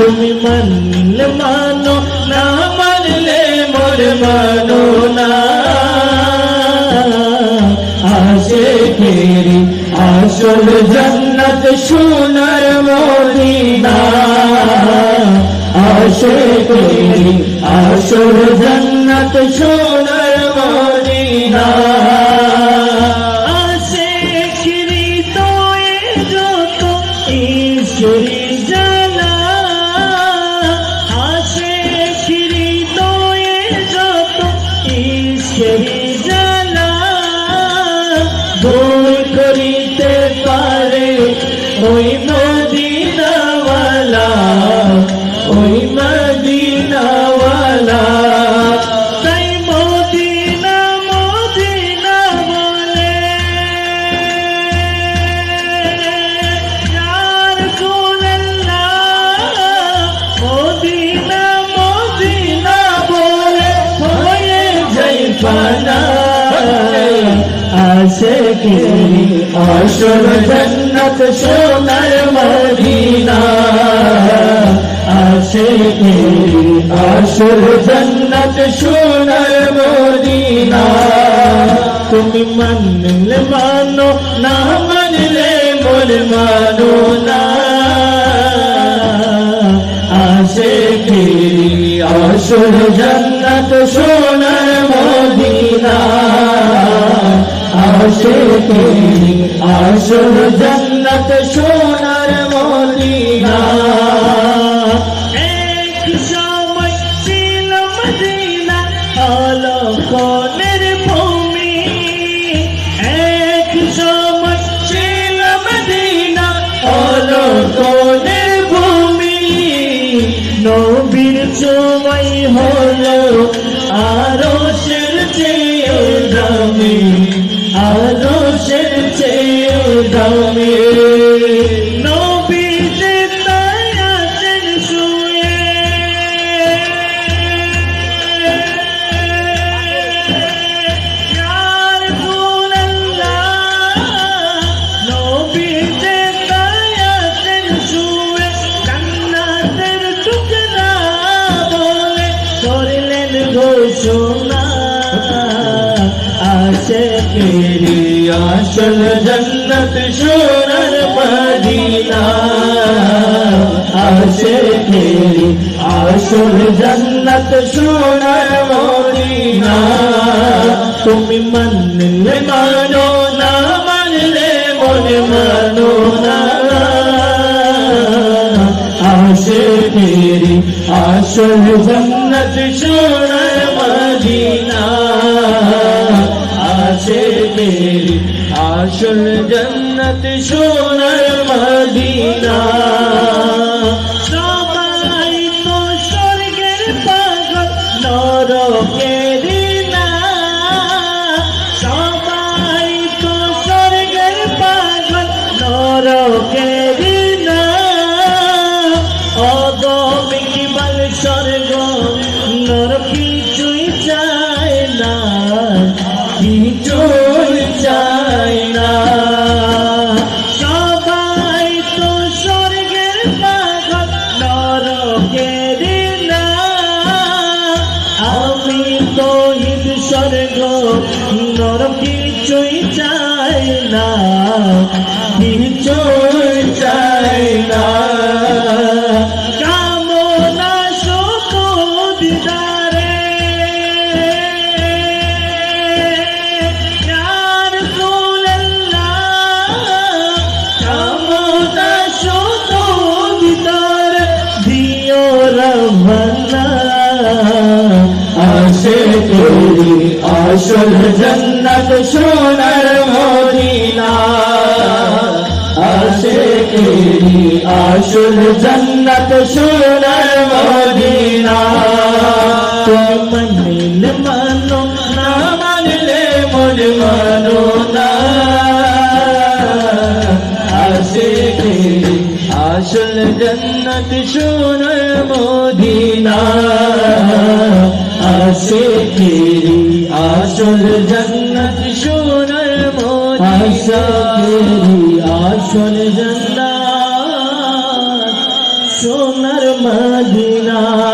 তুমি মানলে মানো না মানলে মোর মানো না আশিকেরি আসল জান্নাত সোনার মদিনা আশিকেরি আসল জান্নাত সোনার মদিনা আশিকেরি তোয়ে যত ঈশ্বরী জানা আশিকেরি তোয়ে যত ঈশ্বরী জানা দূর করিতে পারে ওই মদিনাওয়ালা ওই মদিনাওয়ালা তাই মদিনা মদিনা বলে ইয়া রাসূলুল্লাহ মদিনা মদিনা বলে হয়ে যাই ফানা আশিকেরি আসল জান্নাত সোনার মদিনা আশিকেরি আসল জান্নাত সোনার মদিনা তুমি মানলে মানো না মানলে মোর মানো না আশিকেরি আসল জান্নাত সোনার মদিনা আশিকেরি আসল জান্নাত সোনার মদিনা এক সময় ছিল মদিনা অলক্ষণের ভূমি এক সময় ছিল মদিনা অলক্ষণের ভূমি নবীর ছোঁয়াই হলো আরশের চেয়ে দামি আরশের চেয়ে দামি নবী যে তাই আছেন শুয়ে ইয়া রাসূলুল্লাহ নবী যে তাই আছেন শুয়ে জান্নাতের টুকরা বলে করলেন ঘোষণা আশিকেরি আসল জান্নাত সোনার মদিনা আশিকেরি আসল জান্নাত সোনার মদিনা তুমি মানলে মানো না মানলে মনে মানো না আশিকেরি আসল জান্নাত সোনার মদিনা আশিকেরি আসল জান্নাত সোনার মদিনা সবাই তো স্বর্গের পাগল নরকের না সবাই তো স্বর্গের পাগল নরকের না অগমিক বল স্বর্গ নরক কিছুই চায় না কিছুই চায় না সবাই তো স্বর্গের পাগল নরকের না আমি তো হিত স্বর্গ নরক কিছুই চাই না কিছুই চাই না কামনা শত দিদারে ইয়া রাসূলুল্লাহ কামনা শত দিদারে দিও রব্বানা আশিকেরি আসল জান্নাত সোনার মদিনা আশিকেরি আসল জান্নাত সোনার মদিনা তুমি মানলে মানো না মানলে মোর মানো না আশিকেরি আসল জান্নাত সোনার মদিনা আশিকেরি আসল জান্নাত সোনার মদিনা আশিকেরি আসল জান্নাত সোনার মদিনা।